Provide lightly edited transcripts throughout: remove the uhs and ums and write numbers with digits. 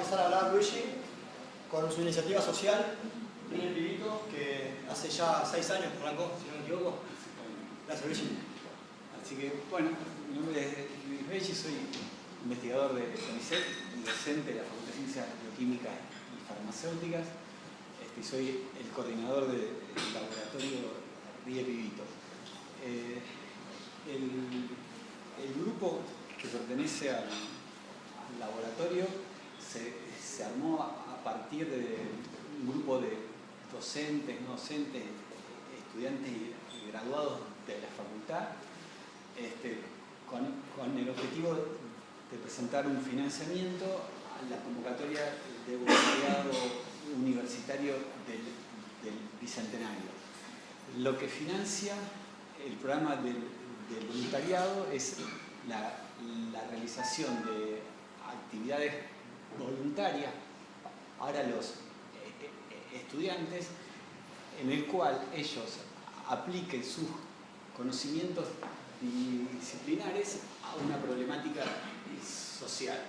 empezar a hablar Luigi con su iniciativa social, Ríe Pibito, que hace ya 6 años que arrancó, si no me equivoco. Gracias, Luigi. Así que, bueno, mi nombre es Luis Belli, soy investigador de CONICET y docente de la Facultad de Ciencias Bioquímicas y Farmacéuticas. Soy el coordinador del laboratorio Ríe Pibito. El grupo que pertenece al laboratorio se armó a partir de un grupo de docentes, no docentes, estudiantes y graduados de la facultad, con el objetivo de presentar un financiamiento a la convocatoria de voluntariado universitario del Bicentenario. Lo que financia el programa del voluntariado es la realización de actividades voluntarias para los estudiantes, en el cual ellos apliquen sus conocimientos disciplinares a una problemática social.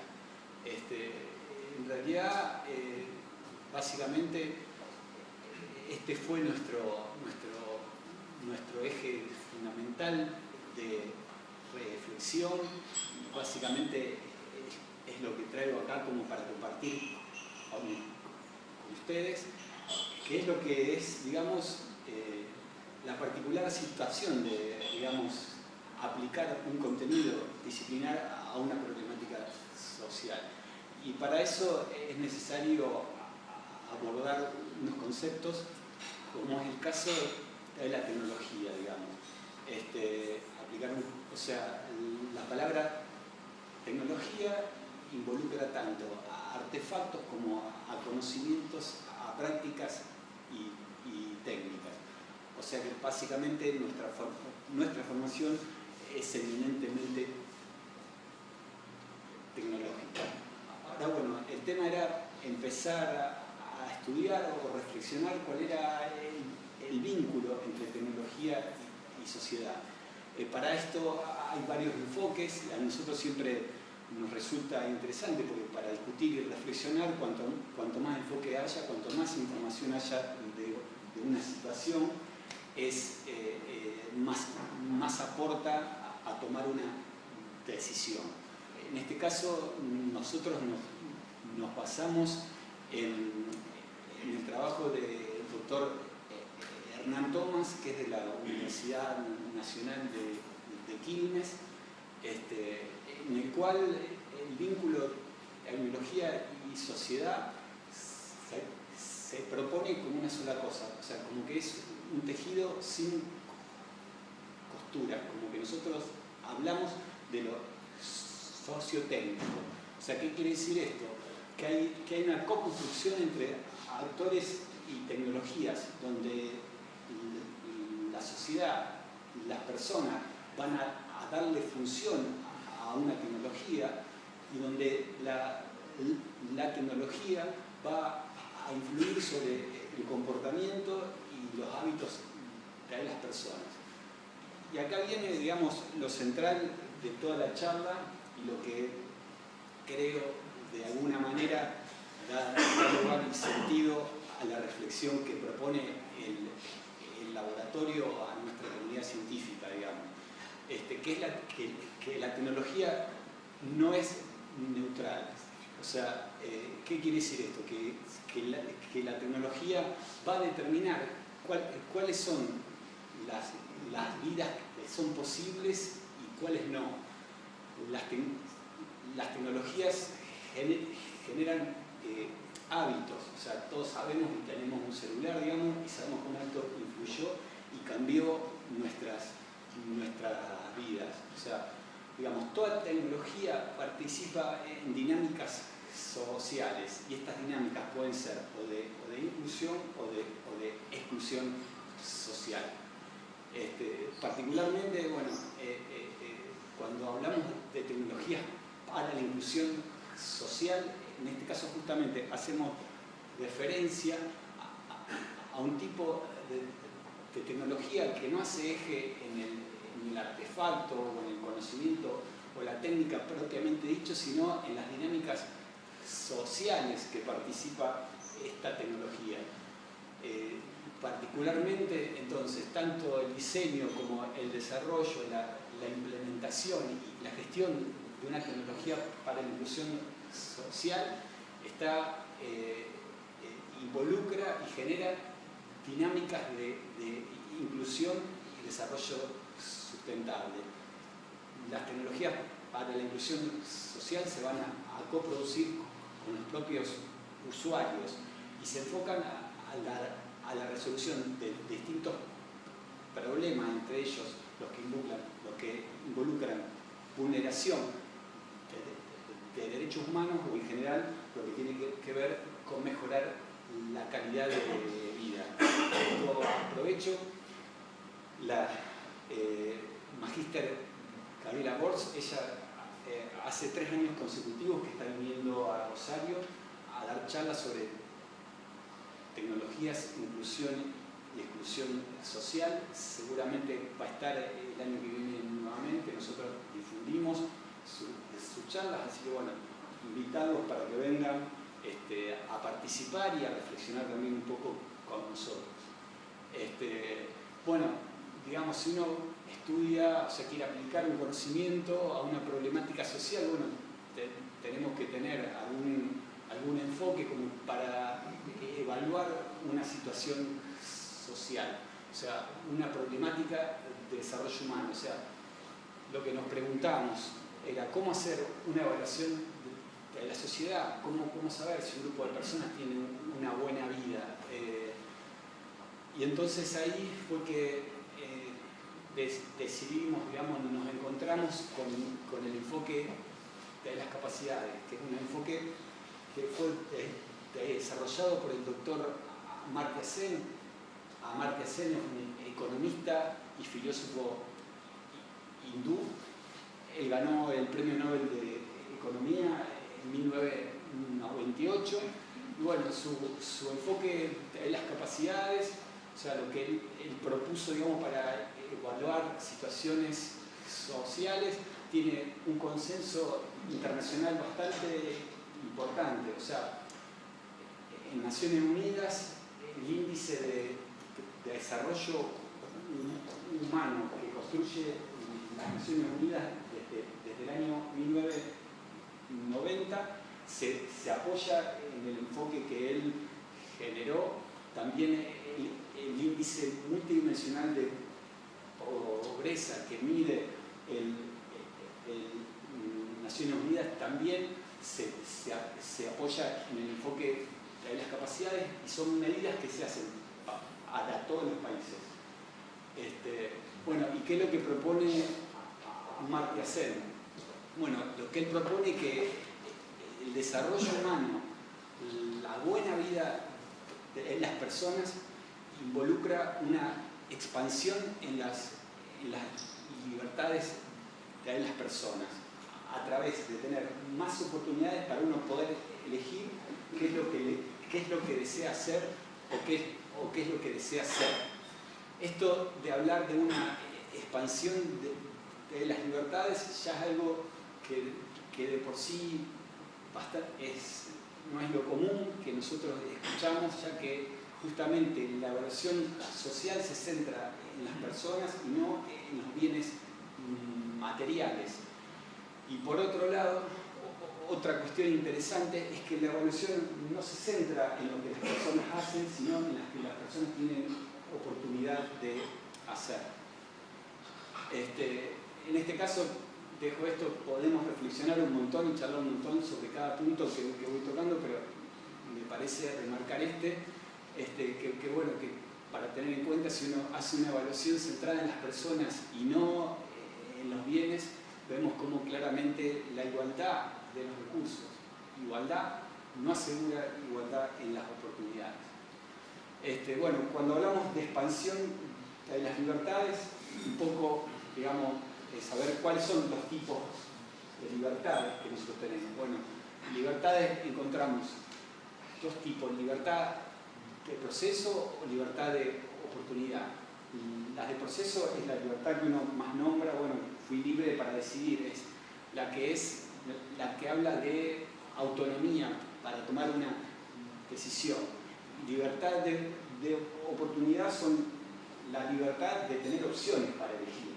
En realidad, básicamente, este fue nuestro eje fundamental de reflexión. Básicamente es lo que traigo acá como para compartir con ustedes, que es lo que es, digamos, la particular situación de, digamos, aplicar un contenido disciplinar a una problemática social. Y para eso es necesario abordar unos conceptos, como es el caso de la tecnología, digamos. O sea, la palabra tecnología involucra tanto a artefactos como a conocimientos, a prácticas y técnicas. O sea que básicamente nuestra formación es eminentemente tecnológica. Ahora, bueno, el tema era empezar a estudiar o reflexionar cuál era el vínculo entre tecnología y sociedad. Para esto hay varios enfoques. A nosotros siempre nos resulta interesante porque para discutir y reflexionar, cuanto más enfoque haya, cuanto más información haya de una situación, más aporta a tomar una decisión. En este caso, nosotros nos basamos en el trabajo del doctor Hernán Thomas, que es de la Universidad Nacional de Quilmes, en el cual el vínculo tecnología y sociedad se propone como una sola cosa, o sea, como que es un tejido sin costura, como que nosotros hablamos de lo sociotécnico. O sea, ¿qué quiere decir esto? Que hay una co-construcción entre actores y tecnologías, donde la sociedad, las personas van a darle función a una tecnología y donde la tecnología va a influir sobre el comportamiento y los hábitos de las personas. Y acá viene, digamos, lo central de toda la charla y lo que creo de alguna manera da lugar y sentido a la reflexión que propone el laboratorio a nuestra comunidad científica, digamos. Que la tecnología no es neutral. O sea, ¿qué quiere decir esto? Que la tecnología va a determinar cuáles son las vidas que son posibles y cuáles no. Las tecnologías generan hábitos. O sea, todos sabemos que tenemos un celular, digamos, y sabemos cómo esto influyó y cambió nuestras vidas. O sea, digamos, toda tecnología participa en dinámicas sociales y estas dinámicas pueden ser o de inclusión o de exclusión social. Particularmente, bueno, cuando hablamos de tecnologías para la inclusión social, en este caso justamente hacemos referencia a un tipo de tecnología que no hace eje en el artefacto o en el conocimiento o la técnica propiamente dicho, sino en las dinámicas sociales que participa esta tecnología. Particularmente, entonces, tanto el diseño como el desarrollo, la implementación y la gestión de una tecnología para la inclusión social involucra y genera dinámicas de inclusión y desarrollo sustentable. Las tecnologías para la inclusión social se van a coproducir con los propios usuarios y se enfocan a la resolución de distintos problemas, entre ellos los que involucran vulneración de derechos humanos o en general lo que tiene que ver con mejorar la calidad de vida. Esto aprovecho la magíster Gabriela Borz. Ella hace 3 años consecutivos que está viniendo a Rosario a dar charlas sobre tecnologías, inclusión y exclusión social. Seguramente va a estar el año que viene nuevamente. Nosotros difundimos sus charlas, así que bueno, invitarlos para que vengan a participar y a reflexionar también un poco con nosotros. Bueno, digamos, si uno estudia, o sea, quiere aplicar un conocimiento a una problemática social, bueno, tenemos que tener algún enfoque como para evaluar una situación social, o sea, una problemática de desarrollo humano. O sea, lo que nos preguntamos era cómo hacer una evaluación de la sociedad, cómo saber si un grupo de personas tiene una buena vida. Y entonces ahí fue que decidimos, digamos, nos encontramos con el enfoque de las capacidades, que es un enfoque que fue desarrollado por el doctor Amartya Sen. Amartya Sen es un economista y filósofo hindú. Él ganó el Premio Nobel de Economía en 1998. Y bueno, su enfoque de las capacidades, o sea, lo que él propuso, digamos, para evaluar situaciones sociales, tiene un consenso internacional bastante importante. O sea, en Naciones Unidas, el índice de desarrollo humano que construye las Naciones Unidas desde el año 1990 se apoya en el enfoque que él generó. También el índice multidimensional de pobreza que mide Naciones Unidas también se apoya en el enfoque de las capacidades y son medidas que se hacen a todos los países. Bueno, ¿y qué es lo que propone Amartya Sen? Bueno, lo que él propone es que el desarrollo humano, la buena vida de las personas, involucra una expansión en las libertades de las personas, a través de tener más oportunidades para uno poder elegir qué es lo que desea hacer o qué es lo que desea ser. Esto de hablar de una expansión de las libertades ya es algo que de por sí no es lo común que nosotros escuchamos, ya que justamente la evaluación social se centra en las personas y no en los bienes materiales. Y por otro lado, otra cuestión interesante es que la evaluación no se centra en lo que las personas hacen, sino en las que las personas tienen oportunidad de hacer. En este caso, dejo esto, podemos reflexionar un montón y charlar un montón sobre cada punto que voy tocando, pero me parece remarcar que bueno, que para tener en cuenta, si uno hace una evaluación centrada en las personas y no en los bienes, vemos cómo claramente la igualdad de los recursos, igualdad no asegura igualdad en las oportunidades. Bueno, cuando hablamos de expansión de las libertades, un poco, digamos, saber cuáles son los tipos de libertades que nosotros tenemos. Bueno, libertades encontramos dos tipos: libertad de proceso o libertad de oportunidad. La de proceso es la libertad que uno más nombra. Bueno, fui libre para decidir, es la que habla de autonomía para tomar una decisión. Libertad de oportunidad son la libertad de tener opciones para elegir.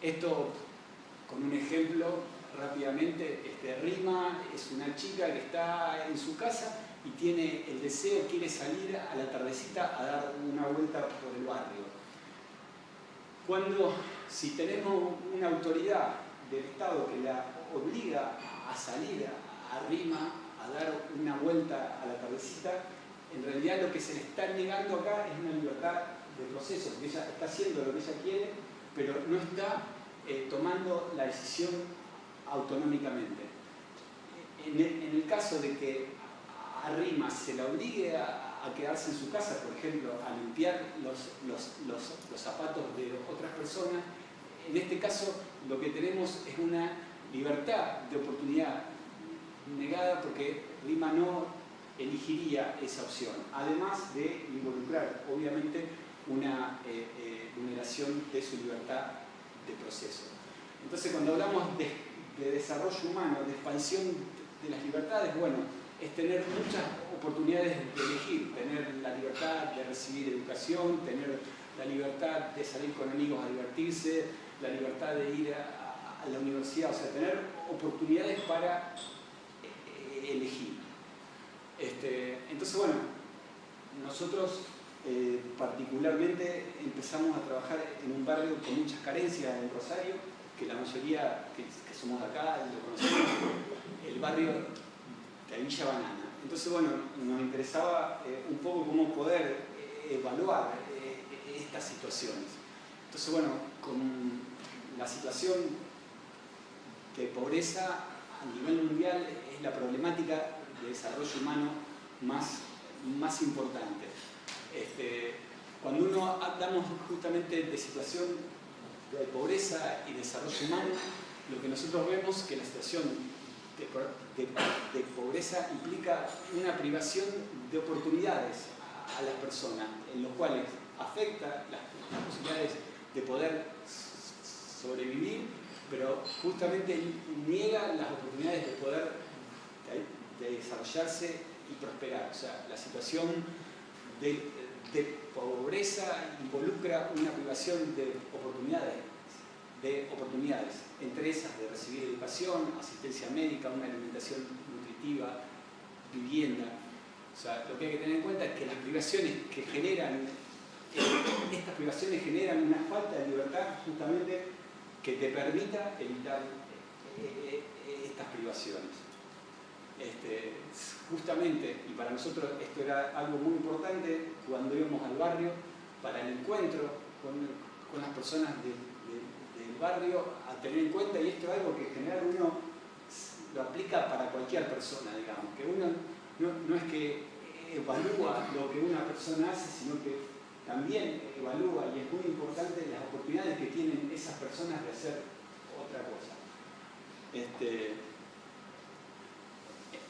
Esto, con un ejemplo, rápidamente, Rima es una chica que está en su casa y tiene el deseo, quiere salir a la tardecita a dar una vuelta por el barrio. Si tenemos una autoridad del Estado que la obliga a salir a Rima a dar una vuelta a la tardecita, en realidad lo que se le está negando acá es una libertad de proceso, porque ella está haciendo lo que ella quiere, pero no está tomando la decisión autonómicamente. En el caso de que a Rima se la obligue a quedarse en su casa, por ejemplo, a limpiar los zapatos de otras personas, en este caso lo que tenemos es una libertad de oportunidad negada porque Rima no elegiría esa opción, además de involucrar, obviamente, una vulneración de su libertad de proceso. Entonces, cuando hablamos de desarrollo humano, de expansión de las libertades, bueno, es tener muchas oportunidades de elegir, tener la libertad de recibir educación, tener la libertad de salir con amigos a divertirse, la libertad de ir a la universidad, o sea, tener oportunidades para elegir. Entonces, bueno, nosotros particularmente empezamos a trabajar en un barrio con muchas carencias en Rosario, que la mayoría que somos de acá lo conocemos, el barrio de Villa Banana. Entonces, bueno, nos interesaba un poco cómo poder evaluar estas situaciones. Entonces, bueno, con la situación de pobreza a nivel mundial es la problemática de desarrollo humano más importante. Cuando hablamos justamente de situación de pobreza y desarrollo humano, lo que nosotros vemos es que la situación de pobreza implica una privación de oportunidades a las personas, en los cuales afecta las posibilidades de poder sobrevivir, pero justamente niega las oportunidades de poder de desarrollarse y prosperar. O sea, la situación de pobreza involucra una privación de oportunidades, entre esas de recibir educación, asistencia médica, una alimentación nutritiva, vivienda. O sea, lo que hay que tener en cuenta es que las privaciones que generan, estas privaciones generan una falta de libertad justamente que te permita evitar estas privaciones. Justamente, y para nosotros esto era algo muy importante cuando íbamos al barrio, para el encuentro con las personas del barrio, a tener en cuenta, y esto es algo que en general uno lo aplica para cualquier persona, digamos, que uno no es que evalúa lo que una persona hace, sino que también evalúa, y es muy importante, las oportunidades que tienen esas personas de hacer otra cosa.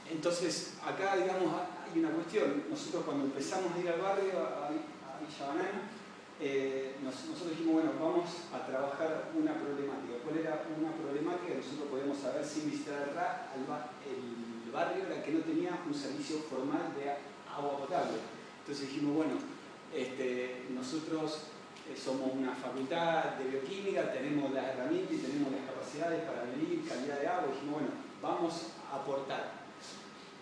Entonces, acá, digamos, hay una cuestión. Nosotros cuando empezamos a ir al barrio, a Villa Banana, nosotros dijimos, bueno, vamos a trabajar una problemática. ¿Cuál era una problemática que nosotros podemos saber sin visitar el barrio? Era que no tenía un servicio formal de agua potable. Entonces dijimos, bueno, nosotros somos una facultad de bioquímica, tenemos las herramientas y tenemos las capacidades para medir calidad de agua. Dijimos, bueno, vamos a aportar.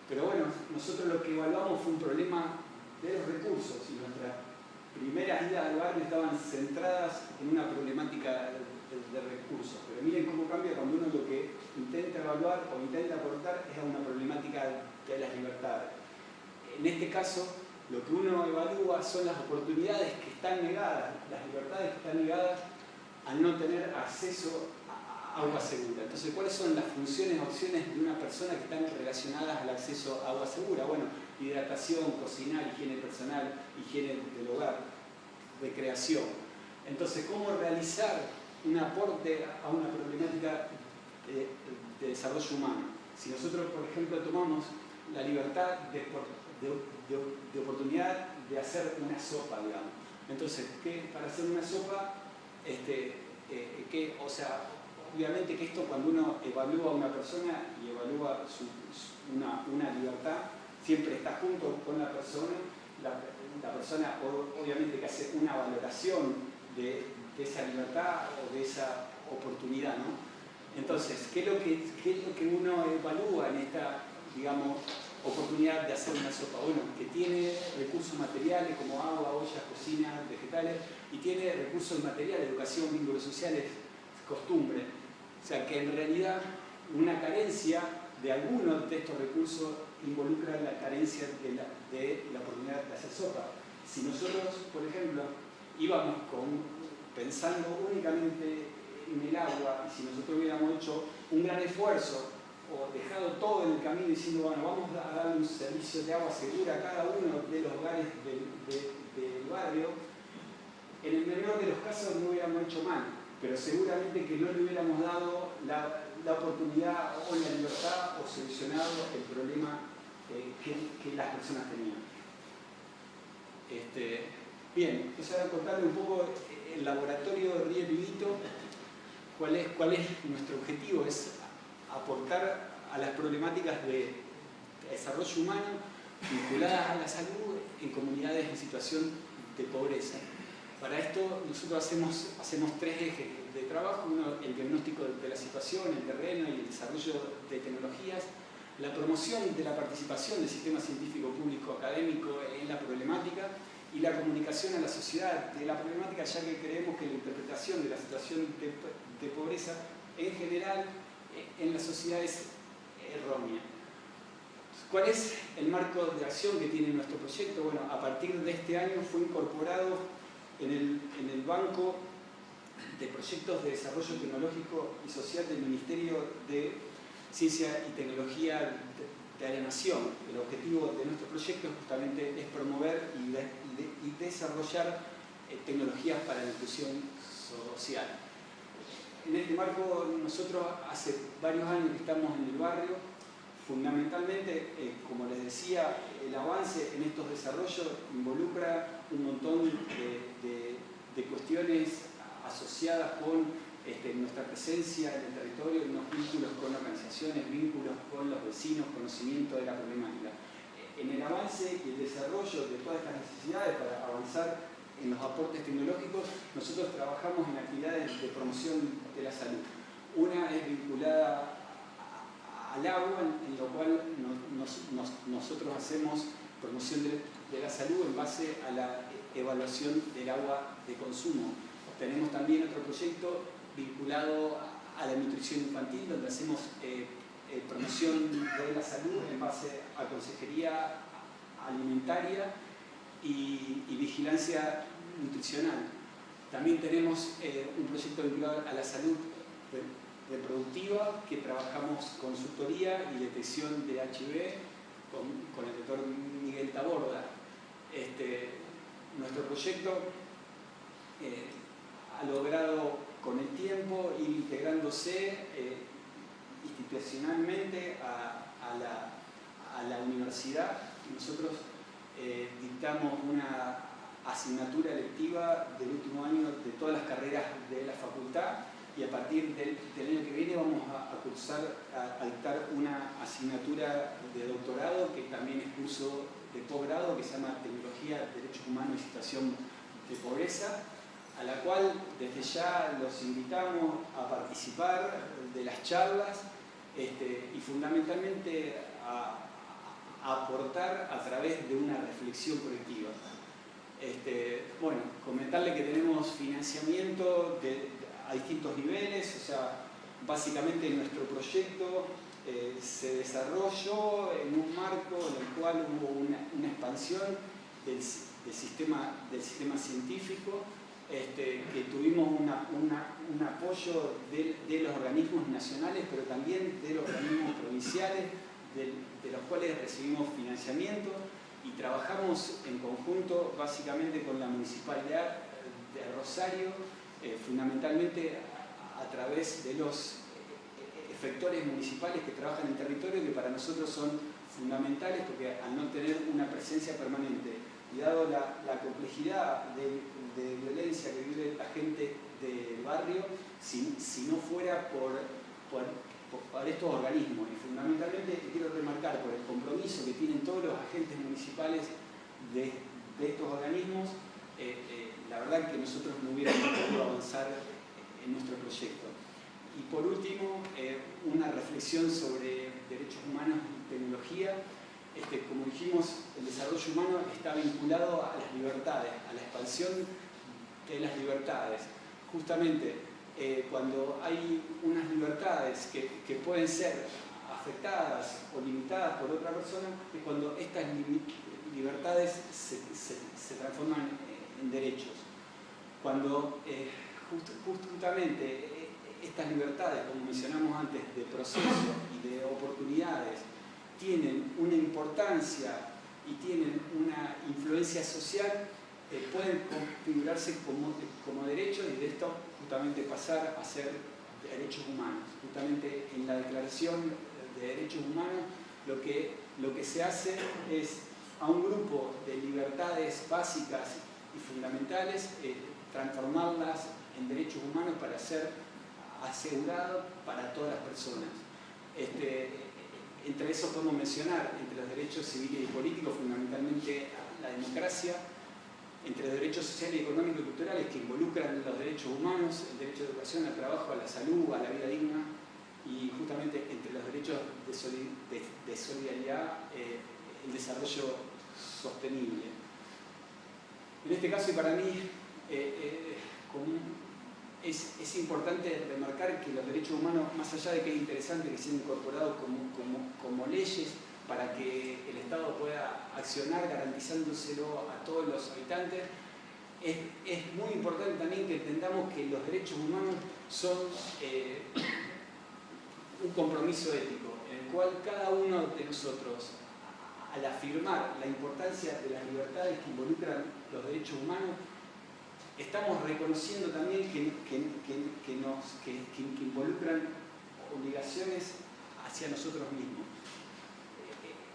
Pero bueno, nosotros lo que evaluamos fue un problema de recursos y nuestras primeras idas al barrio estaban centradas en una problemática de recursos. Pero miren cómo cambia cuando uno lo que intenta evaluar o intenta aportar es a una problemática de las libertades. En este caso, lo que uno evalúa son las oportunidades que están negadas, las libertades que están negadas al no tener acceso a agua segura. Entonces, ¿cuáles son las funciones, opciones de una persona que están relacionadas al acceso a agua segura? Bueno, hidratación, cocinar, higiene personal, higiene del hogar, recreación. Entonces, ¿cómo realizar un aporte a una problemática de desarrollo humano? Si nosotros, por ejemplo, tomamos la libertad de oportunidad de hacer una sopa, digamos. Entonces, ¿qué para hacer una sopa? O sea, obviamente que esto, cuando uno evalúa a una persona y evalúa una libertad, siempre está junto con la persona. La persona obviamente que hace una valoración de esa libertad o de esa oportunidad, ¿no? Entonces, ¿qué es lo que uno evalúa en esta, digamos, oportunidad de hacer una sopa? Bueno, que tiene recursos materiales como agua, ollas, cocina, vegetales, y tiene recursos inmateriales, educación, vínculos sociales, costumbre. O sea, que en realidad una carencia de algunos de estos recursos involucra la carencia de la oportunidad de hacer sopa. Si nosotros, por ejemplo, íbamos pensando únicamente en el agua, y si nosotros hubiéramos hecho un gran esfuerzo o dejado todo en el camino diciendo, bueno, vamos a dar un servicio de agua segura a cada uno de los hogares del barrio, en el menor de los casos no hubiéramos hecho mal, pero seguramente que no le hubiéramos dado la oportunidad o la libertad o solucionado el problema que las personas tenían. Bien, entonces ahora contarle un poco el laboratorio de Ríe Pibito, cuál es nuestro objetivo, es aportar a las problemáticas de desarrollo humano vinculadas a la salud en comunidades en situación de pobreza. Para esto nosotros hacemos tres ejes de trabajo: uno, el diagnóstico de la situación, el terreno y el desarrollo de tecnologías, la promoción de la participación del sistema científico público académico en la problemática y la comunicación a la sociedad de la problemática, ya que creemos que la interpretación de la situación de pobreza en general en la sociedad es errónea. ¿Cuál es el marco de acción que tiene nuestro proyecto? Bueno, a partir de este año fue incorporado en el Banco de Proyectos de Desarrollo Tecnológico y Social del Ministerio de Ciencia y Tecnología de la Nación. El objetivo de nuestro proyecto justamente es promover y desarrollar tecnologías para la inclusión social. En este marco nosotros hace varios años que estamos en el barrio. Fundamentalmente, como les decía, el avance en estos desarrollos involucra un montón de cuestiones asociadas con nuestra presencia en el territorio, unos vínculos con organizaciones, vínculos con los vecinos, conocimiento de la problemática. En el avance y el desarrollo de todas estas necesidades para avanzar en los aportes tecnológicos, nosotros trabajamos en actividades de promoción de la salud. Una es vinculada al agua, en lo cual nosotros hacemos promoción de la salud en base a la evaluación del agua de consumo. Tenemos también otro proyecto vinculado a la nutrición infantil, donde hacemos promoción de la salud en base a consejería alimentaria y vigilancia nutricional. También tenemos un proyecto vinculado a la salud reproductiva, que trabajamos consultoría y detección de HIV con el doctor Miguel Taborda. Nuestro proyecto ha logrado con el tiempo ir integrándose institucionalmente a la universidad. Nosotros dictamos una asignatura electiva del último año de todas las carreras de la facultad, y a partir del año que viene vamos a dictar una asignatura de doctorado, que también es curso de posgrado, que se llama Tecnología, Derechos Humanos y Situación de Pobreza, a la cual desde ya los invitamos a participar de las charlas y fundamentalmente a aportar a través de una reflexión colectiva. Bueno, comentarle que tenemos financiamiento a distintos niveles, o sea, básicamente nuestro proyecto se desarrolló en un marco en el cual hubo una expansión del sistema científico, que tuvimos un apoyo de los organismos nacionales, pero también de los organismos provinciales, de los cuales recibimos financiamiento, y trabajamos en conjunto básicamente con la Municipalidad de Rosario, fundamentalmente a través de los efectores municipales que trabajan en el territorio, que para nosotros son fundamentales, porque al no tener una presencia permanente y dado la complejidad de violencia que vive la gente del barrio si no fuera por estos organismos. Y fundamentalmente quiero remarcar por el compromiso que tienen todos los agentes municipales de estos organismos, la verdad que nosotros no hubiéramos podido avanzar en nuestro proyecto. Y por último, una reflexión sobre derechos humanos y tecnología. Como dijimos, el desarrollo humano está vinculado a las libertades, a la expansión de las libertades. Justamente cuando hay unas libertades que pueden ser afectadas o limitadas por otra persona, es cuando estas libertades se transforman en derechos. Cuando justamente estas libertades, como mencionamos antes, de proceso y de oportunidades, tienen una importancia y tienen una influencia social, pueden configurarse como derechos y de esto justamente pasar a ser derechos humanos. Justamente en la Declaración de Derechos Humanos lo que se hace es a un grupo de libertades básicas y fundamentales transformarlas en derechos humanos para ser asegurados para todas las personas. Entre eso podemos mencionar, entre los derechos civiles y políticos, fundamentalmente la democracia, entre los derechos sociales, económicos y culturales que involucran los derechos humanos, el derecho a la educación, al trabajo, a la salud, a la vida digna, y justamente entre los derechos de solidaridad, el desarrollo sostenible. En este caso, y para mí, es importante remarcar que los derechos humanos, más allá de que es interesante que sean incorporados como leyes para que el Estado pueda accionar garantizándoselo a todos los habitantes, es muy importante también que entendamos que los derechos humanos son un compromiso ético, en el cual cada uno de nosotros, al afirmar la importancia de las libertades que involucran los derechos humanos, estamos reconociendo también que involucran obligaciones hacia nosotros mismos.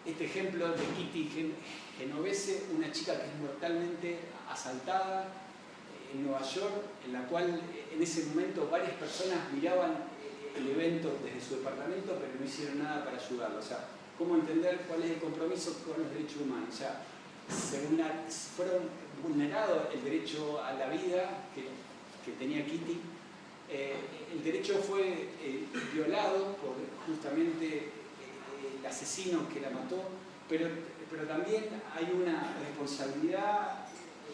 Este ejemplo de Kitty Genovese, una chica que es mortalmente asaltada en Nueva York, en la cual en ese momento varias personas miraban el evento desde su departamento, pero no hicieron nada para ayudarlo. O sea, ¿cómo entender cuál es el compromiso con los derechos humanos? O sea, fueron vulnerado el derecho a la vida que tenía Kitty. El derecho fue violado por justamente el asesino que la mató, pero también hay una responsabilidad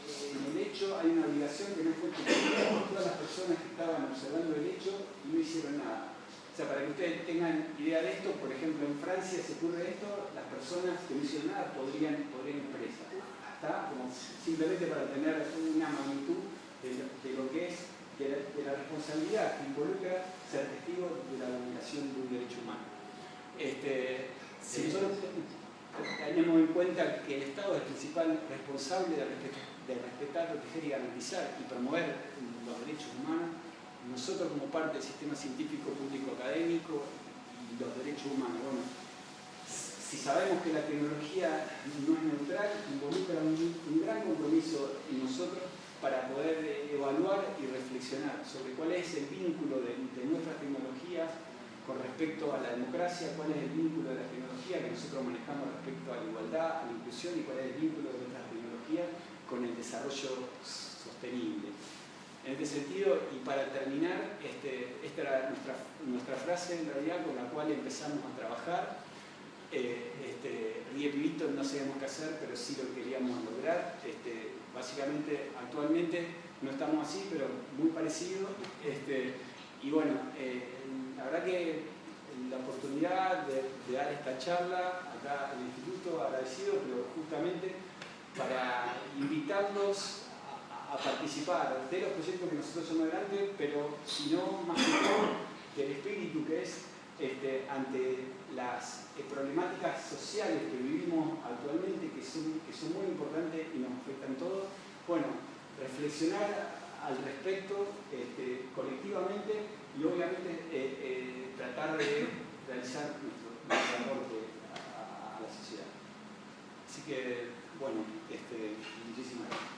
en el hecho, hay una obligación que no fue cumplida por todas las personas que estaban observando el hecho y no hicieron nada. O sea, para que ustedes tengan idea de esto, por ejemplo, en Francia se ocurre esto, las personas que no hicieron nada podrían ir presas. ¿Está? Como simplemente para tener una magnitud de lo que es, de la responsabilidad que involucra ser testigo de la vulneración de un derecho humano. Si nosotros tenemos en cuenta que el Estado es el principal responsable de respetar, proteger y garantizar y promover los derechos humanos, nosotros como parte del sistema científico público académico y los derechos humanos, bueno, si sabemos que la tecnología no es neutral, involucra un gran compromiso en nosotros para poder evaluar y reflexionar sobre cuál es el vínculo de nuestras tecnologías con respecto a la democracia, cuál es el vínculo de la tecnología que nosotros manejamos respecto a la igualdad, a la inclusión y cuál es el vínculo de nuestras tecnologías con el desarrollo sostenible. En este sentido, y para terminar, esta era nuestra frase en realidad con la cual empezamos a trabajar. Ríe Pibito no sabíamos qué hacer, pero sí lo queríamos lograr. Básicamente, actualmente no estamos así, pero muy parecido. Y bueno, la verdad que la oportunidad de dar esta charla acá en el Instituto, agradecido, pero justamente para invitarlos a participar de los proyectos que nosotros somos delante, pero si no, más que todo, del espíritu que es ante las problemáticas sociales que vivimos actualmente, que son muy importantes y nos afectan todos, bueno, reflexionar al respecto colectivamente y obviamente tratar de realizar nuestro aporte a la sociedad. Así que, bueno, muchísimas gracias.